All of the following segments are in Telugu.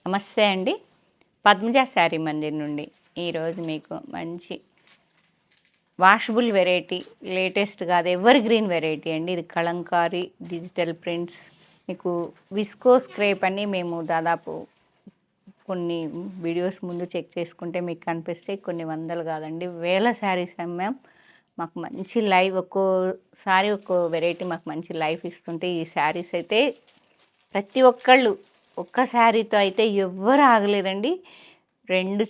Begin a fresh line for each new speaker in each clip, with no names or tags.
నమస్తే అండి. పద్మజ శారీ మందిర్ నుండి ఈరోజు మీకు మంచి వాషబుల్ వెరైటీ, లేటెస్ట్ కాదు, ఎవర్ గ్రీన్ వెరైటీ అండి. ఇది కలంకారీ డిజిటల్ ప్రింట్స్. మీకు విస్కోస్ క్రేప్ అని మేము దాదాపు కొన్ని వీడియోస్ ముందు చెక్ చేసుకుంటే మీకు కనిపిస్తాయి. కొన్ని వందలు కాదండి, వేల శారీస్ అమ్మాం. మాకు మంచి లైవ్, ఒక్కోసారి ఒక్కో వెరైటీ మాకు మంచి లైఫ్ ఇస్తుంటే, ఈ శారీస్ అయితే ప్రతి ఒక్కళ్ళు ఒక్క శారీతో అయితే ఎవ్వరు ఆగలేదండి. 2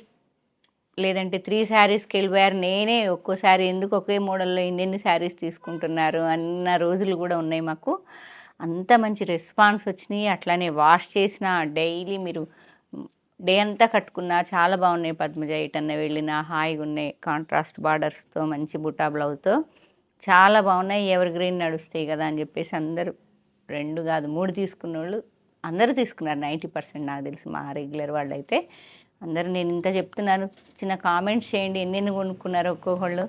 లేదంటే 3 శారీస్కి వెళ్ళిపోయారు. నేనే ఒక్కోసారి ఎందుకు ఒకే మోడల్లో ఎన్ని శారీస్ తీసుకుంటున్నారు అన్న రోజులు కూడా ఉన్నాయి మాకు. అంత మంచి రెస్పాన్స్ వచ్చినాయి. అట్లానే వాష్ చేసిన డైలీ మీరు డే అంతా కట్టుకున్నా చాలా బాగున్నాయి. పద్మజ ఎటన్నా వెళ్ళినా హాయిగా ఉన్నాయి. కాంట్రాస్ట్ బార్డర్స్తో మంచి బుటా బ్లౌజ్తో చాలా బాగున్నాయి. ఎవర్ గ్రీన్ నడుస్తాయి కదా అని చెప్పేసి అందరూ 2 కాదు 3 తీసుకున్న వాళ్ళు అందరూ తీసుకున్నారు. 90% నాకు తెలిసి మా రెగ్యులర్ వాళ్ళు అయితే అందరూ. నేను ఇంత చెప్తున్నాను, చిన్న కామెంట్స్ చేయండి ఎన్నెన్ని కొనుక్కున్నారు ఒక్కొక్కళ్ళు.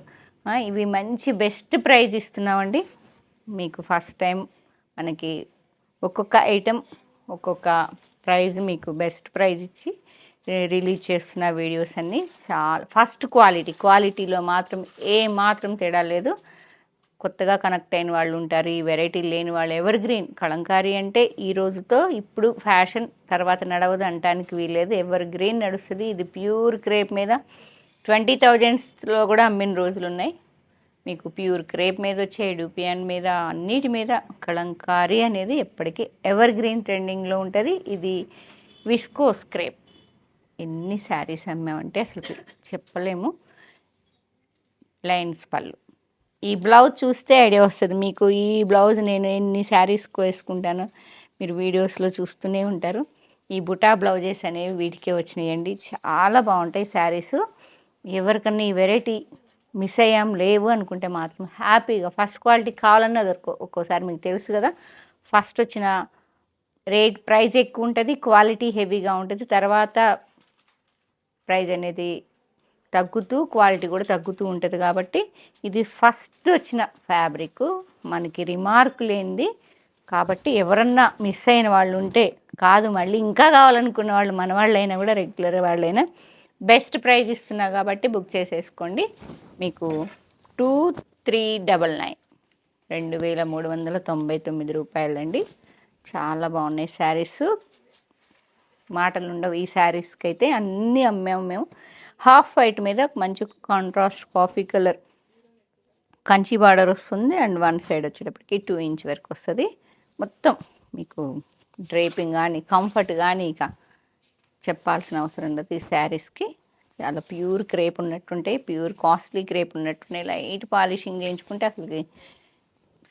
ఇవి మంచి బెస్ట్ ప్రైజ్ ఇస్తున్నామండి మీకు. ఫస్ట్ టైం మనకి ఒక్కొక్క ఐటెం ఒక్కొక్క ప్రైజ్ మీకు బెస్ట్ ప్రైజ్ ఇచ్చి రిలీజ్ చేస్తున్న వీడియోస్ అన్నీ చాలా ఫస్ట్ క్వాలిటీలో మాత్రం ఏ మాత్రం తేడా లేదు. కొత్తగా కనెక్ట్ అయిన వాళ్ళు ఉంటారు, ఈ వెరైటీ లేని వాళ్ళు. ఎవర్ గ్రీన్ కలంకారీ అంటే ఈ రోజుతో ఇప్పుడు ఫ్యాషన్, తర్వాత నడవదు అనటానికి వీలేదు. ఎవర్ గ్రీన్ నడుస్తుంది. ఇది ప్యూర్ క్రేప్ మీద 20,000లో కూడా అమ్మిన రోజులు ఉన్నాయి. మీకు ప్యూర్ క్రేప్ మీద వచ్చే డ్యూపియాన్ మీద అన్నిటి మీద కలంకారీ అనేది ఎప్పటికీ ఎవర్ గ్రీన్ ట్రెండింగ్లో ఉంటుంది. ఇది విస్కోస్ క్రేప్. ఎన్ని శారీస్ అమ్మామంటే అసలు చెప్పలేము. లైన్స్ పళ్ళు. ఈ బ్లౌజ్ చూస్తే ఐడియా వస్తుంది మీకు. ఈ బ్లౌజ్ నేను ఎన్ని శారీస్కి వేసుకుంటానో మీరు వీడియోస్లో చూస్తూనే ఉంటారు. ఈ బుటా బ్లౌజెస్ అనేవి వీటికే వచ్చినాయండి. చాలా బాగుంటాయి శారీస్. ఎవరికన్నా ఈ వెరైటీ మిస్ అయ్యాం లేవు అనుకుంటే మాత్రం హ్యాపీగా ఫస్ట్ క్వాలిటీ కావాలన్నా ఒక్కోసారి మీకు తెలుసు కదా, ఫస్ట్ వచ్చిన ప్రైస్ ఎక్కువ ఉంటుంది, క్వాలిటీ హెవీగా ఉంటుంది. తర్వాత ప్రైస్ అనేది తగ్గుతూ క్వాలిటీ కూడా తగ్గుతూ ఉంటుంది. కాబట్టి ఇది ఫస్ట్ వచ్చిన ఫ్యాబ్రిక్, మనకి రిమార్క్ లేనిది. కాబట్టి ఎవరన్నా మిస్ అయిన వాళ్ళు ఉంటే, కాదు మళ్ళీ ఇంకా కావాలనుకున్న వాళ్ళు, మన వాళ్ళైనా కూడా రెగ్యులర్ వాళ్ళైనా బెస్ట్ ప్రైస్ ఇస్తున్నా కాబట్టి బుక్ చేసేసుకోండి. మీకు 2399 2399 రూపాయలండి. చాలా బాగున్నాయి శారీస్, మాటలు ఉండవు. ఈ శారీస్కి అయితే అన్నీ అమ్మాము మేము. హాఫ్ వైట్ మీద మంచి contrast coffee colour Kanchi border వస్తుంది. అండ్ వన్ సైడ్ వచ్చేటప్పటికి 2 ఇంచ్ వరకు వస్తుంది. మొత్తం మీకు డ్రేపింగ్ కానీ కంఫర్ట్ కానీ ఇక చెప్పాల్సిన అవసరం ఉండదు. ఈ శారీస్కి చాలా ప్యూర్ క్రేప్ ఉన్నట్టుంటాయి, ప్యూర్ కాస్ట్లీ క్రేప్ ఉన్నట్టున్నాయి. లైట్ పాలిషింగ్ చేయించుకుంటే అసలు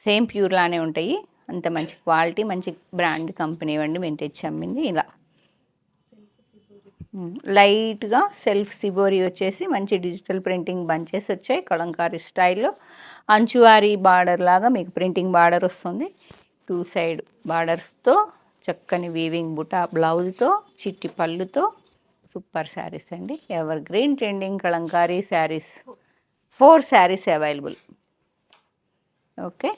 సేమ్ ప్యూర్ లానే ఉంటాయి. అంత మంచి క్వాలిటీ, మంచి బ్రాండ్ కంపెనీ ఇవ్వండి మేము తెచ్చి అమ్మింది. ఇలా లైట్గా సెల్ఫ్ సిబోరీ వచ్చేసి మంచి డిజిటల్ ప్రింటింగ్ బంచెస్ వచ్చాయి కలంకారీ స్టైల్లో. అంచువారీ బార్డర్ లాగా మీకు ప్రింటింగ్ బార్డర్ వస్తుంది. 2 సైడ్ బార్డర్స్తో చక్కని వీవింగ్ బుటా బ్లౌజ్తో చిట్టి పళ్ళుతో సూపర్ శారీస్ అండి. Ever green trending kalamkari saris. 4 saris available. Okay.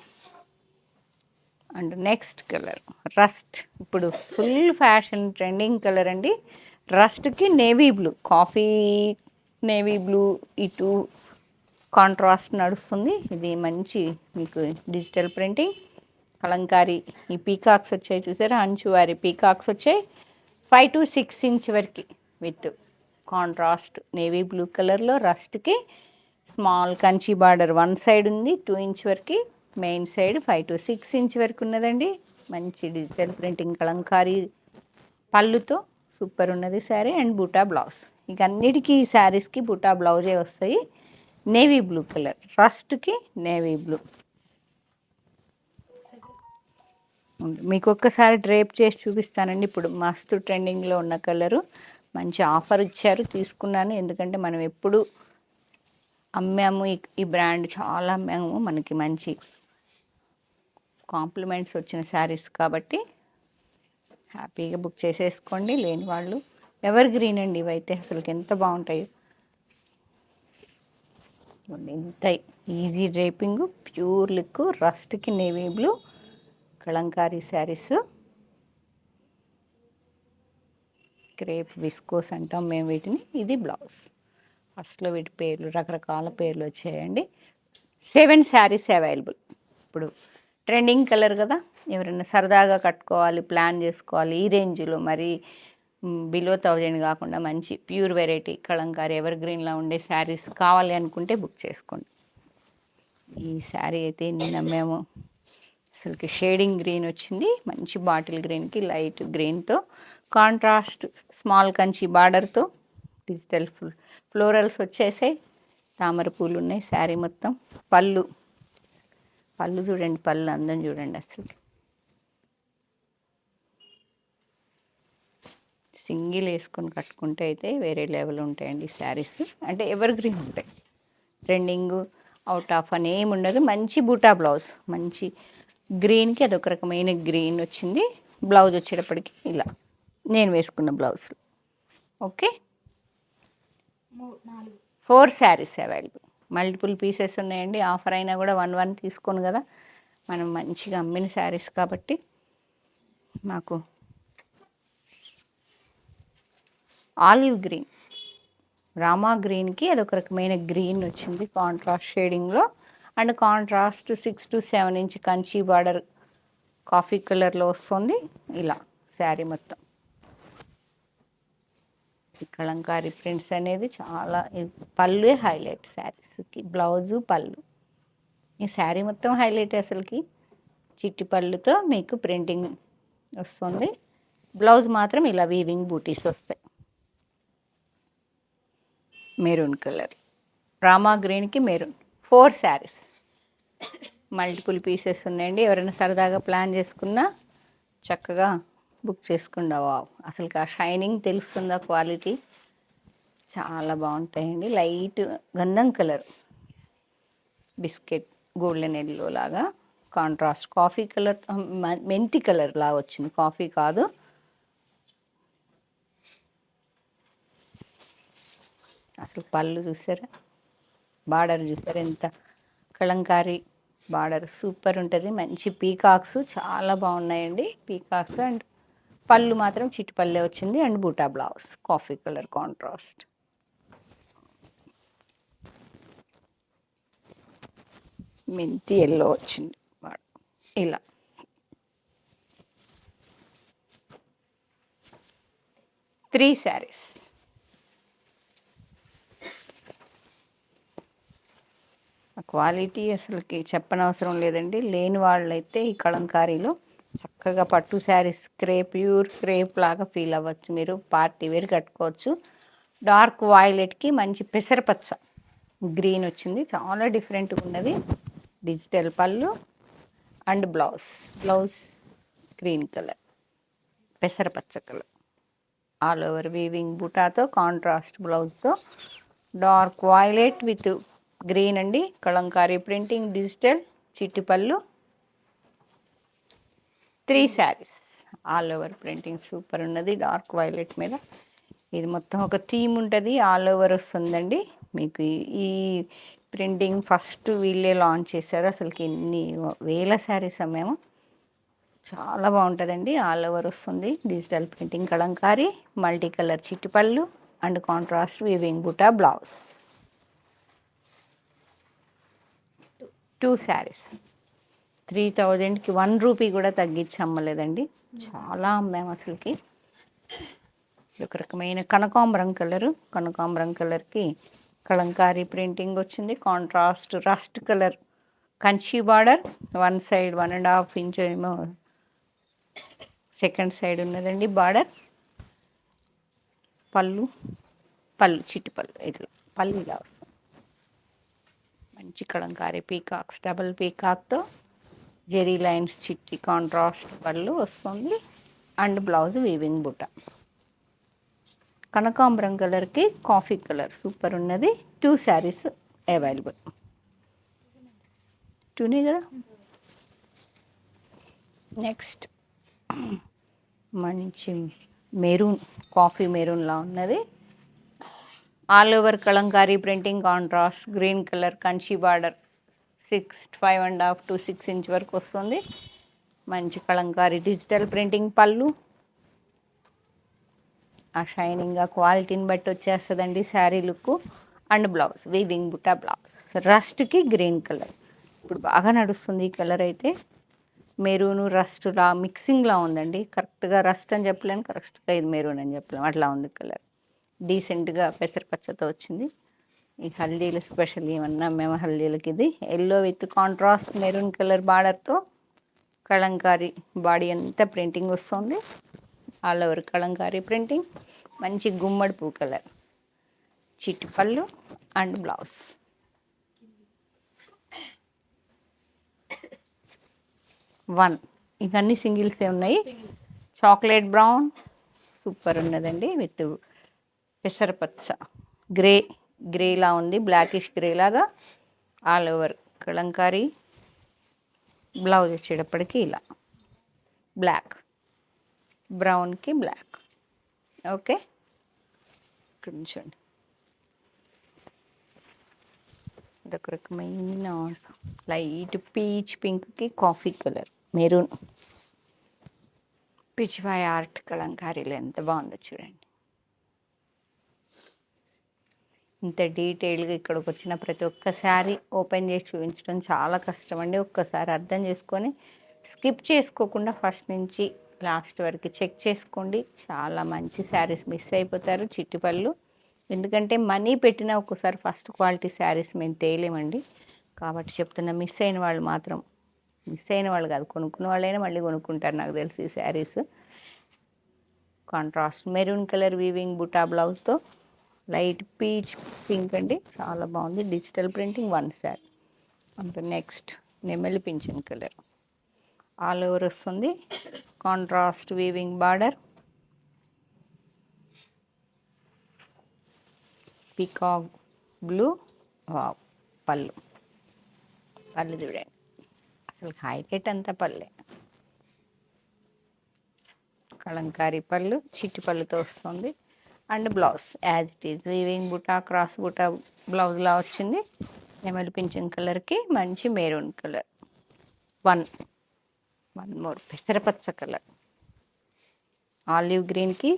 And next colour rust. ఇప్పుడు ఫుల్ ఫ్యాషన్ ట్రెండింగ్ కలర్ అండి. రస్ట్కి navy blue, coffee navy blue, ఇటు కాంట్రాస్ట్ నడుస్తుంది. ఇది మంచి మీకు డిజిటల్ ప్రింటింగ్ కలంకారీ. ఈ పీకాక్స్ వచ్చాయి చూసారా, అంచువారి పీకాక్స్ వచ్చాయి. 5 to 6 ఇంచ్ వరకు విత్ కాంట్రాస్ట్ నేవీ బ్లూ కలర్లో. రస్ట్కి small Kanchi border one side ఉంది 2 ఇంచ్ వరకు, మెయిన్ సైడ్ 5 to 6 ఇంచ్ వరకు ఉన్నదండి. మంచి డిజిటల్ ప్రింటింగ్ కలంకారీ పళ్ళుతో సూపర్ ఉన్నది శారీ. అండ్ బూటా బ్లౌజ్. ఇక అన్నిటికీ ఈ శారీస్కి బూటా బ్లౌజే వస్తాయి. నేవీ బ్లూ కలర్, రస్ట్కి నేవీ బ్లూ. మీకు ఒక్కసారి డ్రేప్ చేసి చూపిస్తానండి. ఇప్పుడు మస్తు ట్రెండింగ్లో ఉన్న కలరు. మంచి ఆఫర్ ఇచ్చారు, తీసుకున్నాను. ఎందుకంటే మనం ఎప్పుడు అమ్మాము ఈ బ్రాండ్, చాలా అమ్మాము. మనకి మంచి కాంప్లిమెంట్స్ వచ్చిన శారీస్ కాబట్టి హ్యాపీగా బుక్ చేసేసుకోండి. లేని వాళ్ళు ఎవర్ గ్రీన్ అండి ఇవైతే అసలుకి ఎంత బాగుంటాయి. ఎంత ఈజీ డ్రేపింగ్, ప్యూర్ లుక్. రస్ట్కి navy blue kalamkari saris. Crepe viscose అంటాం మేము వీటిని. ఇది బ్లౌజ్. ఫస్ట్లో వీటి పేర్లు రకరకాల పేర్లు వచ్చాయండి. 7 శారీస్ అవైలబుల్. ఇప్పుడు ట్రెండింగ్ కలర్ కదా, ఎవరైనా సరదాగా కట్టుకోవాలి, ప్లాన్ చేసుకోవాలి ఈ రేంజ్లో, మరి బిలో 1000 కాకుండా మంచి ప్యూర్ వెరైటీ కలంకారీ ఎవర్ గ్రీన్లో ఉండే శారీస్ కావాలి అనుకుంటే బుక్ చేసుకోండి. ఈ శారీ అయితే నిన్న మేము అసలుకి షేడింగ్ గ్రీన్ వచ్చింది, మంచి బాటిల్ గ్రీన్కి లైట్ గ్రీన్తో కాంట్రాస్ట్ స్మాల్ కంచి బార్డర్తో డిజిటల్ ఫ్లోరల్స్ వచ్చేసాయి. తామర పూలు ఉన్నాయి శారీ మొత్తం. పళ్ళు చూడండి, పళ్ళు అందం చూడండి. అసలు సింగిల్ వేసుకొని కట్టుకుంటే అయితే వేరే లెవెల్ ఉంటాయండి శారీస్. అంటే ఎవర్ గ్రీన్ ఉంటాయి, ట్రెండింగ్ అవుట్ ఆఫ్ అని ఏమి ఉండదు. మంచి బూటా బ్లౌజ్, మంచి గ్రీన్కి అదొక రకమైన గ్రీన్ వచ్చింది. బ్లౌజ్ వచ్చేటప్పటికి ఇలా నేను వేసుకున్న blouse. Okay, 4 saris available. Multiple pieces ఉన్నాయండి. ఆఫర్ అయినా కూడా 1 తీసుకోను కదా, మనం మంచిగా అమ్మిన శారీస్ కాబట్టి. మాకు ఆలివ్ గ్రీన్, రామా గ్రీన్కి అదొక రకమైన గ్రీన్ వచ్చింది కాంట్రాస్ట్ షేడింగ్లో. And contrast 6 to 7 inch Kanchi border coffee కలర్లో వస్తుంది. ఇలా శారీ మొత్తం కలంకారీ ప్రింట్స్ అనేది చాలా. పళ్ళే హైలైట్ శారీస్కి, బ్లౌజు పళ్ళు. ఈ శారీ మొత్తం హైలైట్ అసలుకి. చిట్టి పళ్ళుతో మీకు ప్రింటింగ్ వస్తుంది. బ్లౌజ్ మాత్రం ఇలా వీవింగ్ బూటీస్ వస్తాయి. మెరూన్ కలర్, రామా గ్రీన్కి మెరూన్. 4 శారీస్, మల్టిపుల్ పీసెస్ ఉన్నాయండి. ఎవరైనా సరదాగా ప్లాన్ చేసుకున్నా చక్కగా బుక్ చేసుకుందావా. అసలు ఆ షైనింగ్ తెలుస్తుందా, క్వాలిటీ చాలా బాగుంటాయండి. లైట్ గంధం కలర్, బిస్కెట్ గోల్డెన్ ఎల్లో లాగా కాంట్రాస్ట్ కాఫీ కలర్, మెంతి కలర్ లాగా వచ్చింది, కాఫీ కాదు. అసలు పళ్ళు చూసారా, బార్డర్ చూసారా, ఎంత కలంకారీ బార్డర్ సూపర్ ఉంటుంది. మంచి పీకాక్స్ చాలా బాగున్నాయండి, పీకాక్స్. అండ్ పళ్ళు మాత్రం చిట్టి పల్లె వచ్చింది. అండ్ బూటా బ్లౌజ్ కాఫీ కలర్ కాంట్రాస్ట్. మెంతి ఎల్లో వచ్చింది ఇలా. త్రీ శారీస్, క్వాలిటీ అసలుకి చెప్పనవసరం లేదండి. లేని వాళ్ళైతే ఈ కలంకారీలో చక్కగా పట్టు శారీస్ ప్యూర్ క్రేప్ లాగా ఫీల్ అవ్వచ్చు. మీరు పార్టీ వేర్ కట్టుకోవచ్చు. డార్క్ వాయిలెట్కి మంచి పెసరపచ్చ గ్రీన్ వచ్చింది, చాలా డిఫరెంట్గా ఉన్నది. డిజిటల్ పళ్ళు అండ్ బ్లౌజ్ గ్రీన్ కలర్, పెసరపచ్చ కలర్. ఆల్ ఓవర్ వీవింగ్ బుటాతో కాంట్రాస్ట్ బ్లౌజ్తో డార్క్ వాయిలెట్ విత్ గ్రీన్ అండి. కలంకారీ ప్రింటింగ్ డిజిటల్ చిట్టి పళ్ళు. 3 saris, all over printing super ఉన్నది డార్క్ వైలెట్ మీద. ఇది మొత్తం ఒక థీమ్ ఉంటుంది, ఆల్ ఓవర్ వస్తుందండి మీకు. ఈ ప్రింటింగ్ ఫస్ట్ వీళ్ళే లాంచ్ చేశారు. అసలుకి ఎన్ని వేల శారీస్ మేము. చాలా బాగుంటుందండి, ఆల్ ఓవర్ వస్తుంది digital printing kalamkari, multi colour చిట్టి పళ్ళు అండ్ కాంట్రాస్ట్ వీవింగ్ బుటా బ్లౌజ్. 2 శారీస్, 3000కి 1 రూపీ కూడా తగ్గించి అమ్మలేదండి, చాలా అమ్మాము అసలుకి. ఒక రకమైన కనకాంబరం కలర్కి కలంకారీ ప్రింటింగ్ వచ్చింది. Contrast rust colour Kanchi border, 1 side 1.5 inch ఏమో సెకండ్ సైడ్ ఉన్నదండి బార్డర్. పళ్ళు చిట్టి పళ్ళు, ఇట్లా పళ్ళు ఇలా వస్తుంది. మంచి కలంకారీ పీకాక్స్, డబుల్ పీకాక్తో జెరీ లైన్స్ చిట్టి కాంట్రాస్ట్ పళ్ళు వస్తుంది. అండ్ బ్లౌజ్ వీవింగ్ బుట్ట. కనకాంబరం కలర్కి కాఫీ కలర్ సూపర్ ఉన్నది. 2 శారీస్ అవైలబుల్. 2నే కదా. నెక్స్ట్ మంచి మెరూన్, కాఫీ మెరూన్లా ఉన్నది. All over kalamkari printing contrast green colour Kanchi border 5.5 to 6 inch వరకు వస్తుంది. మంచి కలంకారీ డిజిటల్ ప్రింటింగ్ పళ్ళు ఆ షైనింగ్ ఆ క్వాలిటీని బట్టి వచ్చేస్తుందండి sari look. And blouse weaving బుట్టా బ్లౌజ్ రస్ట్కి గ్రీన్ కలర్ ఇప్పుడు బాగా నడుస్తుంది ఈ కలర్ అయితే. మెరూను రస్ట్ లా మిక్సింగ్లా ఉందండి. కరెక్ట్గా రస్ట్ అని చెప్పలేను, కరెక్ట్గా ఇది మెరూన్ అని చెప్పలేము, అట్లా ఉంది కలర్. డీసెంట్గా పెసరపచ్చతో వచ్చింది. ఈ హల్దీలు స్పెషల్ ఏమన్నా మేము హల్దీలకి ఇది yellow with contrast maroon colour బార్డర్తో కలంకారీ బాడీ అంతా ప్రింటింగ్ వస్తుంది. All over kalamkari printing. మంచి గుమ్మడి పూ కలర్ చిట్టి పళ్ళు అండ్ బ్లౌజ్. వన్ ఇవన్నీ సింగిల్సే ఉన్నాయి. చాక్లెట్ బ్రౌన్ సూపర్ ఉన్నదండి విత్ పెసరపచ్చ గ్రేలా ఉంది, బ్లాకిష్ గ్రే లాగా. ఆల్ ఓవర్ కలంకారీ బ్లౌజ్ వచ్చేటప్పటికి ఇలా బ్లాక్ బ్రౌన్కి బ్లాక్. ఓకే కొంచెం ఇదొక రకమైన లైట్ పీచ్ పింక్కి coffee colour maroon pichwai art కలంకారీలో ఎంత బాగుందో చూడండి. ఇంత డీటెయిల్గా ఇక్కడికి వచ్చిన ప్రతి ఒక్క శారీ ఓపెన్ చేసి చూపించడం చాలా కష్టం అండి. ఒక్కసారి అర్థం చేసుకొని స్కిప్ చేసుకోకుండా ఫస్ట్ నుంచి లాస్ట్ వరకు చెక్ చేసుకోండి. చాలా మంచి శారీస్ మిస్ అయిపోతారు చిట్టిపళ్ళు. ఎందుకంటే మనీ పెట్టినా ఒక్కోసారి ఫస్ట్ క్వాలిటీ శారీస్ మేము తేలేమండి. కాబట్టి చెప్తున్నా, మిస్ అయిన వాళ్ళు మాత్రం, మిస్ అయిన వాళ్ళు కాదు కొనుక్కున్న వాళ్ళైనా మళ్ళీ కొనుక్కుంటారు నాకు తెలిసి ఈ saris. Contrast maroon colour weaving బుటా బ్లౌజ్తో లైట్ పీచ్ పింక్ అండి, చాలా బాగుంది. Digital printing one sari. అంటే నెక్స్ట్ నెమలి పింఛన్ కలర్ ఆల్ ఓవర్ వస్తుంది. Contrast weaving border, peacock blue పళ్ళు చూడండి, అసలు హైలైట్ అంతా పళ్ళే. కలంకారీ పళ్ళు చిట్టి పళ్ళుతో వస్తుంది. And blouse as it is weaving బుటా క్రాస్ బుటా బ్లౌజ్లా వచ్చింది. నెమలి పింఛన్ కలర్కి మంచి మెరూన్ కలర్. వన్ మోర్ పెసరపచ్చ కలర్, ఆలివ్ గ్రీన్కి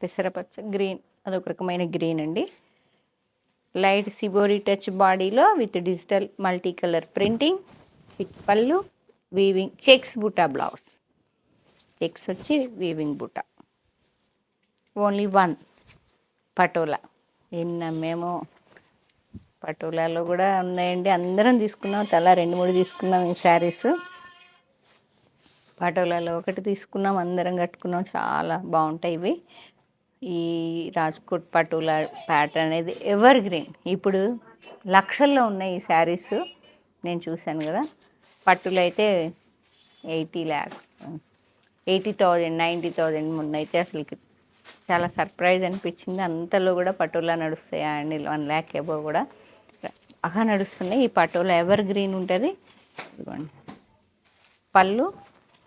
పెసరపచ్చ గ్రీన్, అదొక రకమైన గ్రీన్ అండి. లైట్ సిబోరీ టచ్ బాడీలో with digital multi colour printing, with పళ్ళు వీవింగ్ చెక్స్ బుటా బ్లౌజ్. చెక్స్ వచ్చి వీవింగ్ బుటా. Only one patola. మేము పటోలాలో కూడా ఉన్నాయండి, అందరం తీసుకున్నాం. తలా 2-3 తీసుకున్నాం ఈ శారీస్. పటోలాలో ఒకటి తీసుకున్నాం, అందరం కట్టుకున్నాం. చాలా బాగుంటాయి ఇవి. ఈ రాజ్కోట్ పటోలా ప్యాటర్న్ అనేది ఎవర్ గ్రీన్. ఇప్పుడు లక్షల్లో ఉన్నాయి ఈ శారీస్, నేను చూశాను కదా. పట్టులు అయితే 80,000 90,000 మొన్న అయితే అసలుకి చాలా సర్ప్రైజ్ అనిపించింది. అంతలో కూడా పటోలా నడుస్తాయా అండి, 1 lakh అబోవ్ కూడా బాగా నడుస్తున్నాయి. ఈ పటోలా ఎవర్ గ్రీన్ ఉంటుంది. ఇదిగోండి పళ్ళు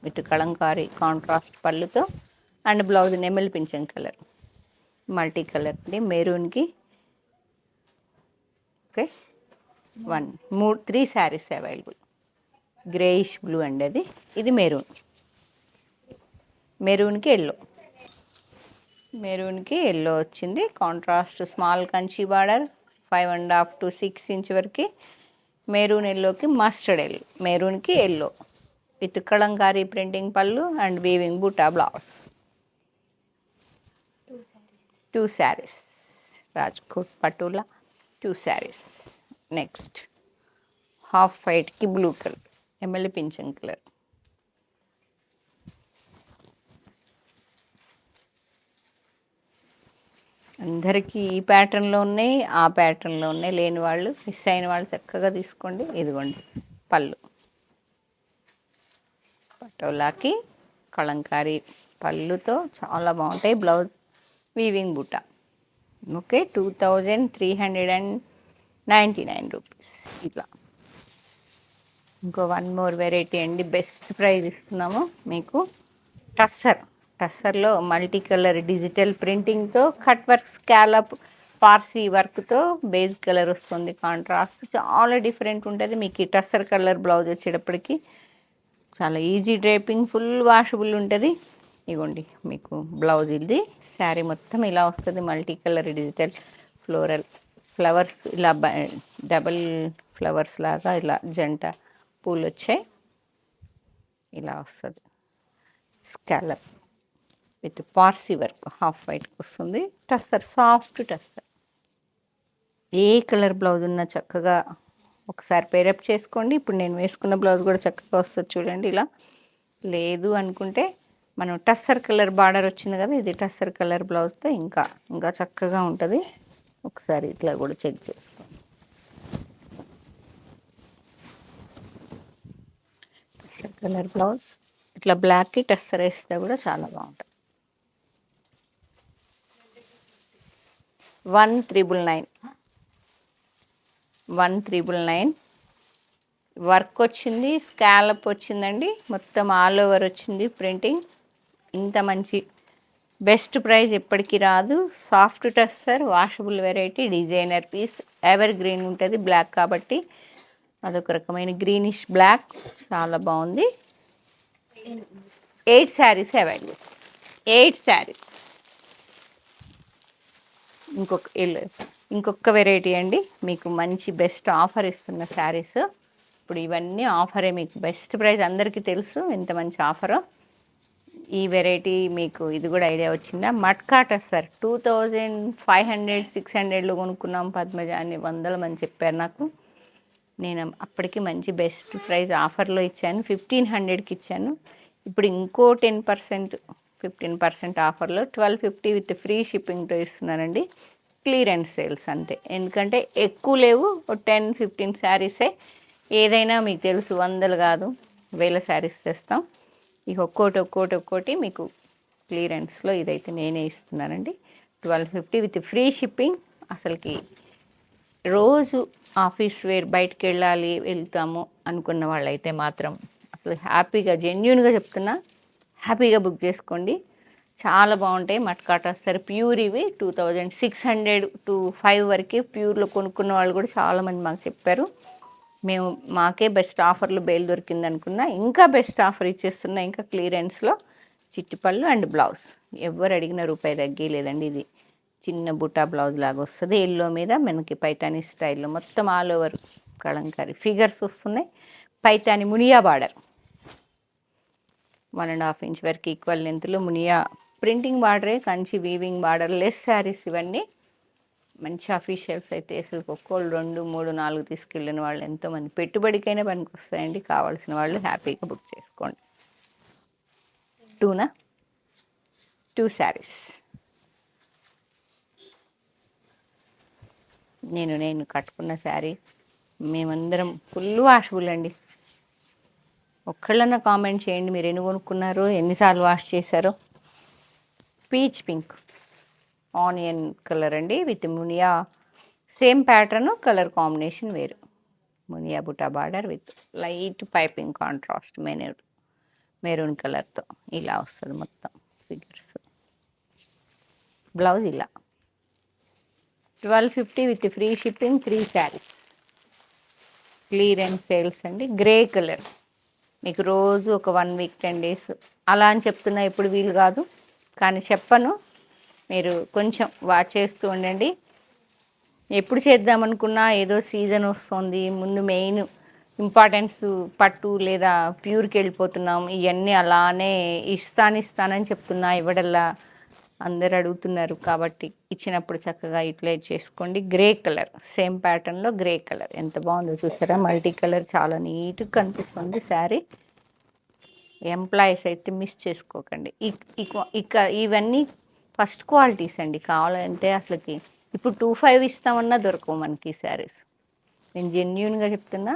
విత్ కలంకారీ కాంట్రాస్ట్ పళ్ళుతో అండ్ బ్లౌజ్ నెమలి పింఛన్ కలర్ మల్టీ కలర్ అండి మెరూన్కి. Okay 3 saris available. Greyish blue అండి అది, ఇది మెరూన్కి ఎల్లో వచ్చింది. Contrast small Kanchi border 5.5 to 6 inch వరకు. మెరూన్ ఎల్లోకి మస్టర్డ్ ఎల్లో, మెరూన్కి ఎల్లో విత్ కలంకారీ ప్రింటింగ్ పళ్ళు అండ్ వీవింగ్ బుటా blouse. 2 saris Rajkot patola 2 saris. Next off వైట్కి బ్లూ కలర్ ఎమ్మెల్యే పింఛన్ కలర్. అందరికీ ఈ ప్యాటర్న్లో ఉన్నాయి, ఆ ప్యాటర్న్లో ఉన్నాయి. లేని వాళ్ళు, మిస్ అయిన వాళ్ళు చక్కగా తీసుకోండి. ఇదిగోండి పళ్ళు పటోలాకి కలంకారీ పళ్ళుతో చాలా బాగుంటాయి. బ్లౌజ్ వీవింగ్ బుట్ట. Okay 2,399 rupees. ఇట్లా ఇంకో 1 more వెరైటీ అండి, బెస్ట్ ప్రైస్ ఇస్తున్నాము మీకు. టస్సర్లో మల్టీ కలర్ డిజిటల్ ప్రింటింగ్తో కట్ వర్క్ స్కాలప్ పార్సీ వర్క్తో బేస్ కలర్ వస్తుంది. కాంట్రాస్ట్ చాలా డిఫరెంట్ ఉంటుంది. మీకు ఈ టస్సర్ కలర్ బ్లౌజ్ వచ్చేటప్పటికి చాలా ఈజీ డ్రైపింగ్, ఫుల్ వాషబుల్ ఉంటుంది. ఇగోండి మీకు బ్లౌజ్ ఇది. శారీ మొత్తం ఇలా వస్తుంది, multi colour digital floral flowers ఇలా డబల్ ఫ్లవర్స్ లాగా ఇలా జంట పూలు వచ్చాయి. ఇలా వస్తుంది scallop with Parsi work, off వైట్కి వస్తుంది. టస్సర్, సాఫ్ట్ టస్సర్. ఏ కలర్ బ్లౌజ్ ఉన్నా చక్కగా ఒకసారి పేరప్ చేసుకోండి. ఇప్పుడు నేను వేసుకున్న బ్లౌజ్ కూడా చక్కగా వస్తుంది చూడండి. ఇలా లేదు అనుకుంటే మనం టస్సర్ కలర్ బార్డర్ వచ్చింది కదా, ఇది టస్సర్ కలర్ బ్లౌజ్తో ఇంకా ఇంకా చక్కగా ఉంటుంది. ఒకసారి ఇట్లా కూడా చెక్ చేసుకోండి. టస్సర్ కలర్ బ్లౌజ్ ఇట్లా బ్లాక్కి టస్సర్ వేస్తే కూడా చాలా బాగుంటుంది. 1,999 వర్క్ వచ్చింది, స్కాలప్ వచ్చిందండి, మొత్తం ఆల్ ఓవర్ వచ్చింది ప్రింటింగ్. ఇంత మంచి బెస్ట్ ప్రైస్ ఎప్పటికీ రాదు. Soft tussar, washable variety, designer piece, evergreen ఉంటుంది బ్లాక్ కాబట్టి, అదొక రకమైన గ్రీనిష్ బ్లాక్, చాలా బాగుంది. 8 శారీస్ అవైలబుల్, 8 శారీస్. ఇంకొక వెరైటీ అండి, మీకు మంచి బెస్ట్ ఆఫర్ ఇస్తున్న శారీస్. ఇప్పుడు ఇవన్నీ ఆఫరే, మీకు బెస్ట్ ప్రైస్ అందరికీ తెలుసు ఎంత మంచి ఆఫరో. ఈ వెరైటీ మీకు ఇది కూడా ఐడియా వచ్చిందా? మట్కా టస్సర్ 2500 600లో కొనుక్కున్నాం పద్మజ అని 100 మంది చెప్పారు నాకు. నేను అప్పటికి మంచి బెస్ట్ ప్రైస్ ఆఫర్లో ఇచ్చాను, 1500కి ఇచ్చాను. ఇప్పుడు ఇంకో 15% ఆఫర్లో 1250 విత్ ఫ్రీ షిప్పింగ్తో ఇస్తున్నానండి. క్లియరెన్స్ సేల్స్ అంతే, ఎందుకంటే ఎక్కువ లేవు, 10-15 శారీసే. ఏదైనా మీకు తెలుసు, 100 కాదు 1000 శారీస్ తెస్తాం. ఇక ఒక్కోటి మీకు క్లియరెన్స్లో ఇదైతే నేనే ఇస్తున్నానండి. 1250 విత్ ఫ్రీ షిప్పింగ్. అసలుకి రోజు ఆఫీస్ వేర్ బయటకు వెళ్తాము అనుకున్న వాళ్ళైతే మాత్రం అసలు హ్యాపీగా, జెన్యూన్గా చెప్తున్నా, హ్యాపీగా బుక్ చేసుకోండి. చాలా బాగుంటాయి మట్కా టస్సర్ ప్యూర్. ఇవి 2600 to 5 వరకు ప్యూర్లో కొనుక్కున్న వాళ్ళు కూడా చాలామంది మాకు చెప్పారు. మాకే బెస్ట్ ఆఫర్లో బేల్ దొరికింది అనుకున్నా, ఇంకా బెస్ట్ ఆఫర్ ఇచ్చేస్తున్నా. ఇంకా క్లియరెన్స్లో చిట్టిపళ్ళు అండ్ బ్లౌజ్ ఎవరు అడిగిన రూపాయి తగ్గలేదండి. ఇది చిన్న బుటా బ్లౌజ్ లాగా వస్తుంది, ఎల్లో మీద మనకి పైతానీ స్టైల్లో మొత్తం ఆల్ ఓవర్ కలంకారీ ఫిగర్స్ వస్తున్నాయి. పైతానీ మునియా బార్డర్ 1.5 ఇంచ్ వరకు ఈక్వల్ లెంత్లో మునియా ప్రింటింగ్ బార్డరే, Kanchi weaving border borderless ఇవన్నీ. మంచి అఫీషియల్స్ అయితే అసలు ఒక్కోళ్ళు 2, 3, 4 తీసుకెళ్ళిన వాళ్ళు ఎంతోమంది. పెట్టుబడికైనా పనికి వస్తాయండి. కావాల్సిన వాళ్ళు హ్యాపీగా బుక్ చేసుకోండి. 2 శారీస్. నేను కట్టుకున్న శారీ మేమందరం ఫుల్ వాషబుల్ అండి. ఒక్కళ్ళన్నా కామెంట్ చేయండి మీరు ఎన్ని కొనుక్కున్నారో, ఎన్నిసార్లు వాష్ చేశారో. పీచ్ పింక్ ఆనియన్ కలర్ అండి, with muniya same pattern, colour combination వేరు. మునియా బుటా border with light piping contrast maroon కలర్తో ఇలా వస్తుంది మొత్తం ఫిగర్స్. బ్లౌజ్ ఇలా 1250 with free shipping, 3 saris. Clearance sales అండి. గ్రే కలర్ మీకు రోజు ఒక 1 వీక్ 10 డేస్ అలా అని చెప్తున్నా, ఎప్పుడు వీలు కాదు కానీ చెప్పను. మీరు కొంచెం వాచ్ చేస్తూ ఉండండి. ఎప్పుడు చేద్దామనుకున్నా ఏదో సీజన్ వస్తుంది, ముందు మెయిన్ ఇంపార్టెన్స్ పట్టు లేదా ప్యూర్కి వెళ్ళిపోతున్నాం. ఇవన్నీ అలానే ఇస్తానని చెప్తున్నా, ఇవ్వడల్లా అందరు అడుగుతున్నారు కాబట్టి ఇచ్చినప్పుడు చక్కగా యూటిలైజ్ చేసుకోండి. గ్రే కలర్ సేమ్ ప్యాటర్న్లో గ్రే కలర్ ఎంత బాగుందో చూసారా, మల్టీ కలర్ చాలా నీట్గా కనిపిస్తుంది శారీ. ఎంప్లాయీస్ అయితే మిస్ చేసుకోకండి. ఇవన్నీ ఫస్ట్ క్వాలిటీస్ అండి. కావాలంటే అసలుకి ఇప్పుడు 25 ఇస్తామన్నా దొరకవు మనకి శారీస్. నేను జెన్యూన్గా చెప్తున్నా,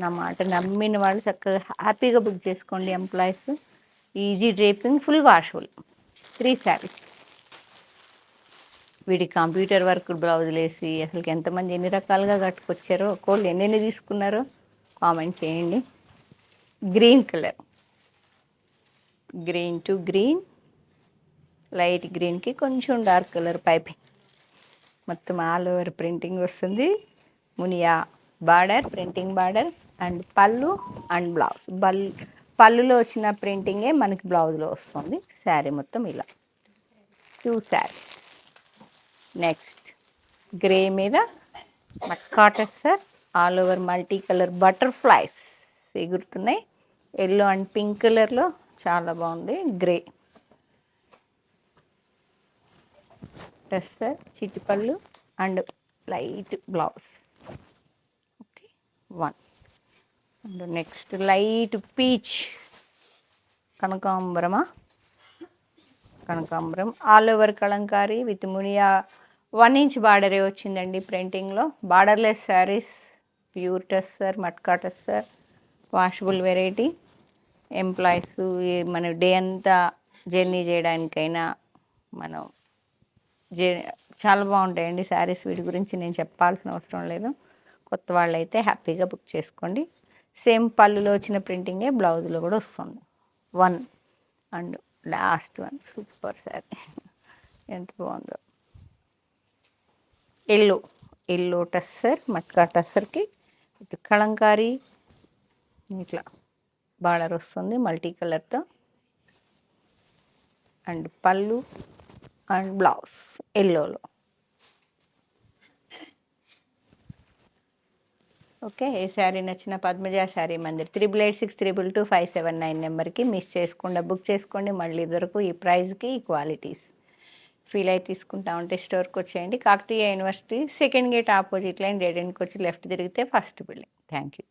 నా మాట నమ్మిన వాళ్ళు చక్కగా హ్యాపీగా బుక్ చేసుకోండి. Employees, easy draping, full washable. 3 saris. వీడి కంప్యూటర్ వర్క్ బ్లౌజులు వేసి అసలుకి ఎంతమంది ఎన్ని రకాలుగా కట్టుకొచ్చారో, ఒక్కోళ్ళు ఎన్నెన్ని తీసుకున్నారో కామెంట్ చేయండి. Green colour, green to green, light గ్రీన్కి కొంచెం డార్క్ కలర్ పైపింగ్, మొత్తం ఆల్ ఓవర్ ప్రింటింగ్ వస్తుంది. Muniya border, printing border and పళ్ళు అండ్ బ్లౌజ్. పళ్ళులో వచ్చిన ప్రింటింగే మనకి బ్లౌజ్లో వస్తుంది. శారీ మొత్తం ఇలా 2 శారీ. నెక్స్ట్ గ్రే మీద మట్కాటెస్సర్ all over multi colour butterflies ఎగురుతున్నాయి. ఎల్లో అండ్ పింక్ కలర్లో చాలా బాగుంది. గ్రే టెస్సర్ చిటిపళ్ళు and light blouse. Okay 1 and next light peach కనకాంబరం all over kalamkari with muniya 1 inch బార్డరే వచ్చిందండి ప్రింటింగ్లో. Borderless saris pure tussar matka tussar washable variety. Employees మన డే అంతా జర్నీ చేయడానికైనా మనం చాలా బాగుంటాయండి శారీస్. వీటి గురించి నేను చెప్పాల్సిన అవసరం లేదు. కొత్త వాళ్ళైతే హ్యాపీగా బుక్ చేసుకోండి. సేమ్ పళ్ళులో వచ్చిన ప్రింటింగే బ్లౌజ్లో కూడా వస్తుంది. 1 అండ్ లాస్ట్ 1 సూపర్ శారీ ఎంత బాగుందో. ఎల్లో టస్సర్ మట్కా టస్సర్కి విత్ కలంకారీ ఇట్లా బార్డర్ వస్తుంది మల్టీ కలర్తో. అండ్ పళ్ళు అండ్ బ్లౌజ్ ఎల్లోలో. ఓకే, ఏ శారీ నచ్చిన పద్మజ శారీ మందిర్ 8886222579 నెంబర్కి మిస్ చేయకుండా బుక్ చేసుకోండి. మళ్ళీ దొరకు ఈ ప్రైస్కి ఈ క్వాలిటీస్. ఫీల్ అయి తీసుకుంటా ఉంటే స్టోర్కి వచ్చేయండి. Kakatiya university second gate opposite line రెడెన్కి వచ్చి లెఫ్ట్ తిరిగితే ఫస్ట్ బిల్డింగ్. Thank you.